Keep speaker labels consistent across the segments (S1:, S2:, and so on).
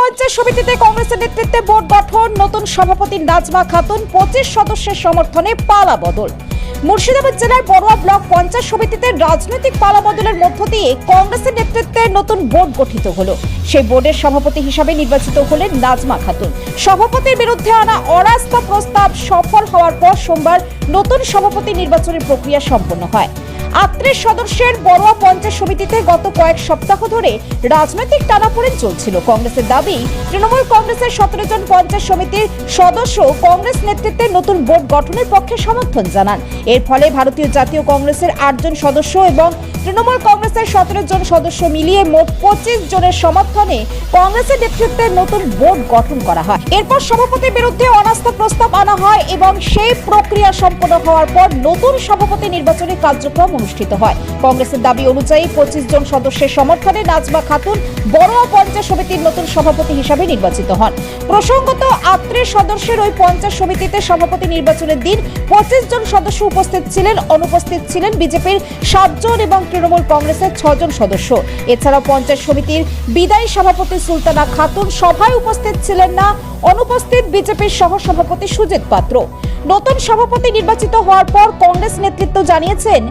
S1: পঞ্চায়েত সমিতিতে কংগ্রেসের নেতৃত্বে বোর্ড গঠন, নতুন সভাপতি নাজমা খাতুন, 25 সদস্যের সমর্থনে পালা বদল। মুর্শিদাবাদ জেলার বড়ুয়া ব্লক পঞ্চায়েত সমিতিতে রাজনৈতিক পালা বদলের মধ্য দিয়ে কংগ্রেসের নেতৃত্বে নতুন বোর্ড গঠিত হলো। সেই বোর্ডের সভাপতি হিসাবে নির্বাচিত হলেন নাজমা খাতুন। সভাপতির বিরুদ্ধে আনা অনাস্থা প্রস্তাব সফল হওয়ার পর সোমবার নতুন সভাপতি নির্বাচনের প্রক্রিয়া সম্পন্ন হয়। 38 সদস্যের বড়ুয়া পঞ্চায়েত সমিতিতে গত কয়েক সপ্তাহ ধরে রাজনৈতিক টানাপোড়েন চলছিল। কংগ্রেসের দাবি, তৃণমূল কংগ্রেসের 17 জন পঞ্চায়েত সমিতির সদস্য কংগ্রেস নেতৃত্বে নতুন বোর্ড গঠনের পক্ষে সমর্থন জানান। এর ফলে ভারতীয় জাতীয় কংগ্রেসের 8 জন সদস্য এবং তৃণমূল কংগ্রেসের 17 জন সদস্য মিলিয়ে মোট 25 জনের সমর্থনে কংগ্রেসের নেতৃত্বে নতুন বোর্ড গঠন করা হয়। এরপর সভাপতির বিরুদ্ধে অনাস্থা প্রস্তাব আনা হয় এবং সেই প্রক্রিয়া সম্পন্ন হওয়ার পর নতুন সভাপতি নির্বাচনী কার্যক্রম অনুষ্ঠিত হয়। কংগ্রেসের দাবি অনুযায়ী 25 জন সদস্যের সমর্থনে নাজমা খাতুন বড়ুয়া পঞ্চায়েত সমিতির নতুন সভাপতি হিসাবে নির্বাচিত হন। প্রসঙ্গত, 38 সদস্যের ওই পঞ্চায়েত সমিতিতে সভাপতি নির্বাচনের দিন 25 জন সদস্য উপস্থিত ছিলেন। অনুপস্থিত ছিলেন বিজেপির 7 জন এবং তৃণমূল কংগ্রেসের 6 জন সদস্য। এছাড়াও পঞ্চায়েত সমিতির বিদায়ী সভাপতি সুলতানা খাতুন সভায় উপস্থিত ছিলেন না। অনুপস্থিত বিজেপির সহ সভাপতি সুজিত পাত্র। নতুন সভাপতি নির্বাচিত হওয়ার পর কংগ্রেস নেতৃত্ব জানিয়েছেন,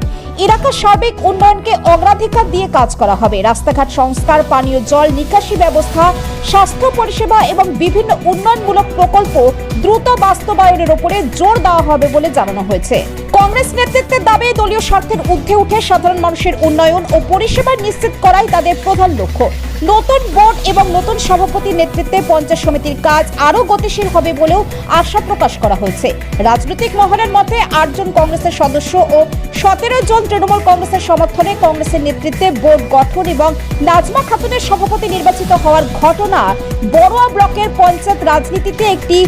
S1: এলাকার সার্বিক উন্নয়নকে অগ্রাধিকার দিয়ে কাজ করা হবে। রাস্তাঘাট সংস্কার, পানীয় জল নিকাশি ব্যবস্থা, স্বাস্থ্য পরিষেবা এবং বিভিন্ন উন্নয়নমূলক প্রকল্প দ্রুত বাস্তবায়নের উপরে জোর দেওয়া হবে বলে জানানো হয়েছে। কংগ্রেস নেতৃত্বের দাবি, দলীয় স্বার্থের ঊর্ধ্বে উঠে সাধারণ মানুষের উন্নয়ন ও পরিষেবা নিশ্চিত করাই তাদের প্রধান লক্ষ্য। নতুন বোর্ড এবং নতুন সভাপতির নেতৃত্বে পঞ্চায়েত সমিতির কাজ আরও গতিশীল হবে বলেও আশা প্রকাশ করা হয়েছে। রাজনৈতিক মহলের মতে 8 জন কংগ্রেসের সদস্য ও 17 জন তৃণমূল কংগ্রেসের সমর্থনে কংগ্রেসের নেতৃত্বে বোর্ড গঠন এবং নাজমা খাতুনের সভাপতি নির্বাচিত হওয়ার ঘটনা বড়ুয়া ব্লকের পঞ্চায়েত রাজনীতিতে একটি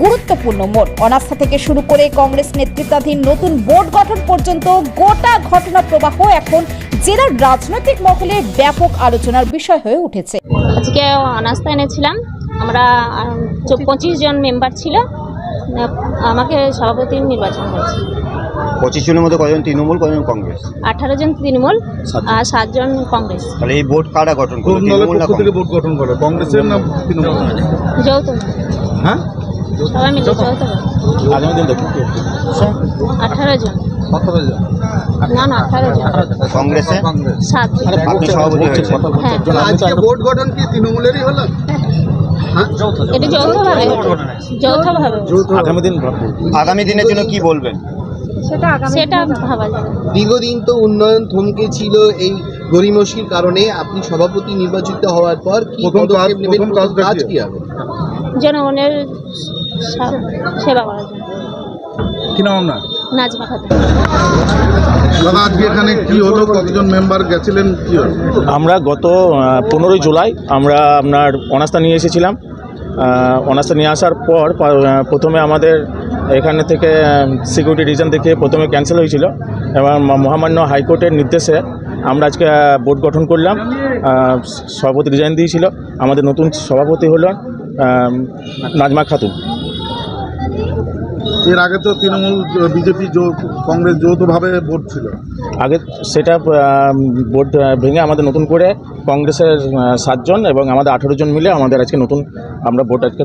S1: গুরুত্বপূর্ণ মোড়। অনাস্থা থেকে শুরু করে কংগ্রেস নেতৃত্বাধীন নতুন বোর্ড গঠন পর্যন্ত গোটা ঘটনা প্রবাহ এখন জেলার রাজনৈতিক মহলে ব্যাপক আলোচনার বিষয় হয়ে উঠেছে।
S2: আজকে অনাস্থা এনেছিলাম, আমরা 25 জন মেম্বার ছিল, আমাকে সভাপতি নির্বাচন করেছে।
S3: 25 জনের মধ্যে কজন তৃণমূল, কজন কংগ্রেস?
S2: 18 জন তৃণমূল আর 7 জন কংগ্রেস।
S3: তাহলে এই বোর্ড কারা গঠন করে?
S4: বোর্ড গঠন করে কংগ্রেসের না তৃণমূল?
S2: যৌথ,
S4: হ্যাঁ
S2: সবাই মিলে যৌথ।
S4: আগামী দিন দেখুন
S2: 18 জন, না 18 জন।
S3: কংগ্রেসে
S2: 7 জন।
S3: আপনি সভাপতি হয়েছেন।
S2: হ্যাঁ,
S4: আজকে বোর্ড গঠন কি তৃণমূলেরই হলো?
S2: এটা যৌথভাবে।
S3: আগামী দিনের জন্য কি বলবেন?
S2: সেটা ভাবা যাবে।
S5: দীর্ঘদিন তো উন্নয়ন থমকে ছিল এই গরিমসির কারণে। আপনি সভাপতি নির্বাচিত হওয়ার পর কি পদক্ষেপ নেবেন? কাজ কি হবে?
S2: জনগণের সেবা করার জন্য।
S4: কি নাম আপনার?
S2: নাজমা খাতুন।
S4: দাদা, আজকে এখানে কি হলো? কতজন মেম্বার গেছিলেন? কি হলো?
S6: আমরা গত 15 জুলাই আমরা আপনার অনাস্থা নিয়ে এসেছিলাম। অনাস্থা নিয়ে আসার পর প্রথমে আমাদের এখানে থেকে সিকিউরিটি রিজন দেখে প্রথমে ক্যান্সেল হয়েছিল এবং মহামান্য হাইকোর্টের নির্দেশে আমরা আজকে বোর্ড গঠন করলাম। সভাপতি রিজাইন দিয়েছিল। আমাদের নতুন সভাপতি হলো নাজমা খাতুন।
S4: এর আগে তো তৃণমূল, বিজেপি, কংগ্রেস যৌথভাবে বোর্ড ছিল।
S6: আগে সেটা বোর্ড ভেঙে আমাদের নতুন করে কংগ্রেসের 7 জন এবং আমাদের 18 জন মিলে আমাদের আজকে নতুন আমরা বোর্ড আজকে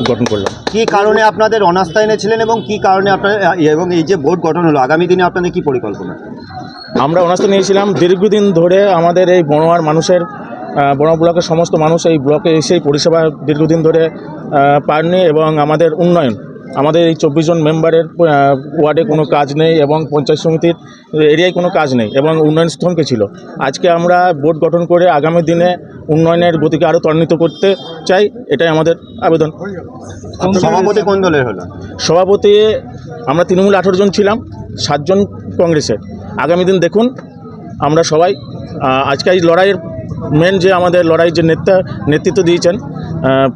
S6: গঠন করলাম।
S3: কি কারণে আপনাদের অনাস্থা এনেছিলেন এবং কি কারণে আপনার এবং এই যে বোর্ড গঠন হলো, আগামী দিনে আপনাদের কি পরিকল্পনা?
S6: আমরা অনাস্থা নিয়েছিলাম দীর্ঘদিন ধরে। আমাদের এই বড়ুয়ার মানুষের, বড়ুয়া ব্লকের সমস্ত মানুষ এই ব্লকে এসে পরিষেবা দীর্ঘদিন ধরে পাননি এবং আমাদের উন্নয়ন, আমাদের এই 24 জন মেম্বারের ওয়ার্ডে কোনো কাজ নেই এবং পঞ্চায়েত সমিতির এরিয়ায় কোনো কাজ নেই এবং উন্নয়ন স্তম্ভে ছিল। আজকে আমরা বোর্ড গঠন করে আগামী দিনে উন্নয়নের গতিকে আরও ত্বরান্বিত করতে চাই, এটাই আমাদের আবেদন।
S3: সভাপতি কোন দলের হলো?
S6: সভাপতি আমরা তৃণমূল 18 জন ছিলাম, 7 জন কংগ্রেসের। আগামী দিন দেখুন আমরা সবাই আজকে এই লড়াইয়ের মেন যে আমাদের লড়াই যে নেতৃত্ব দিয়েছেন,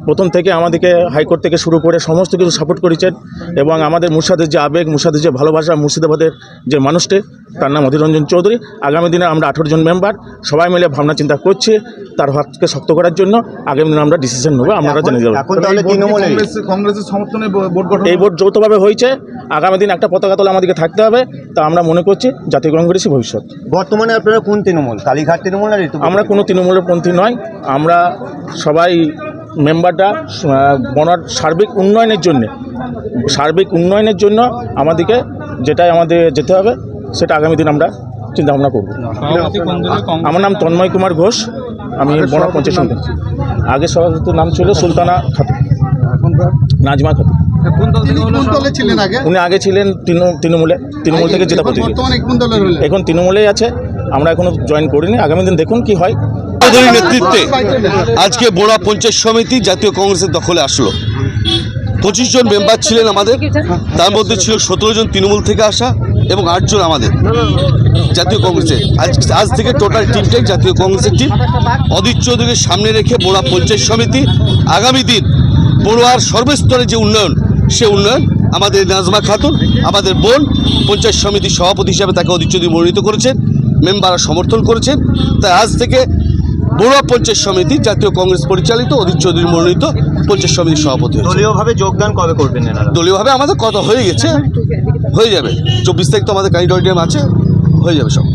S6: প্রথম থেকে আমাদেরকে হাইকোর্ট থেকে শুরু করে সমস্ত কিছু সাপোর্ট করেছেন এবং আমাদের মুর্শিদাবাদের যে আবেগ, মুর্শিদাবাদের যে ভালোবাসা, মুর্শিদাবাদের যে মানুষটি, তার নাম অধীর রঞ্জন চৌধুরী। আগামী দিনে আমরা 18 জন মেম্বার সবাই মিলে ভাবনা চিন্তা করছি তার হাতকে শক্ত করার জন্য। আগামী দিনে আমরা ডিসিশন নেবো, আমরা জানিয়ে দেবো।
S4: কংগ্রেসের সমর্থনে বোর্ড গঠন,
S6: এই বোর্ড যৌথভাবে হয়েছে। আগামী দিন একটা পতাকা তলে আমাদেরকে থাকতে হবে, তা আমরা মনে করছি জাতীয় কংগ্রেসই ভবিষ্যৎ।
S3: বর্তমানে আপনারা কোন তৃণমূল? কালীঘাট তৃণমূল? আর
S6: আমরা কোনো তৃণমূলের পন্থী নয়, আমরা সবাই মেম্বারটা বনার সার্বিক উন্নয়নের জন্য আমাদেরকে যেটাই আমাদের যেতে হবে সেটা আগামী দিন আমরা চিন্তা ভাবনা করব। আমার নাম তন্ময় কুমার ঘোষ, আমি বনার পঞ্চায়েত সমিতি। আগে সভাপতির নাম ছিল সুলতানা খাতুন, নাজমা খাতুন।
S5: তিনি কোন দলে ছিলেন আগে?
S6: উনি আগে ছিলেন তৃণমূল থেকে জেতা প্রতিনিধি,
S5: বর্তমানে কোন দলের হলেন?
S6: এখন তৃণমূলেই আছে। আমরা এখনো জয়েন করিনি, আগামী দিন দেখুন কি হয়।
S7: চৌধুরীর নেতৃত্বে আজকে বোড়া পঞ্চায়েত সমিতি জাতীয় কংগ্রেসের দখলে আসলো। 25 জন মেম্বার ছিলেন আমাদের, তার মধ্যে ছিল 17 জন তৃণমূল থেকে আসা এবং 8 জন আমাদের জাতীয় কংগ্রেসের। আজ থেকে টোটাল টিমটাই জাতীয় কংগ্রেসের টিম। অদিত চৌধুরীকে সামনে রেখে বোড়া পঞ্চায়েত সমিতি আগামী দিন বড়ুয়ার সর্বস্তরে যে উন্নয়ন, সে উন্নয়ন আমাদের নাজমা খাতুন, আমাদের বোন পঞ্চায়েত সমিতির সভাপতি হিসাবে তাকে অদিত চৌধুরী মনোনীত করেছেন, মেম্বাররা সমর্থন করেছেন। তাই আজ থেকে বড়ুয়া পঞ্চায়েত সমিতি জাতীয় কংগ্রেস পরিচালিত অদিত চৌধুরী মনোনীত পঞ্চায়েত সমিতির সভাপতি হয়েছে।
S3: দলীয়ভাবে যোগদান কবে করবেন এনারা?
S7: দলীয়ভাবে আমাদের কথা হয়ে গেছে, হয়ে যাবে 24 তারিখ তো আমাদের ক্যান্ডিডেট আছে, হয়ে যাবে সব।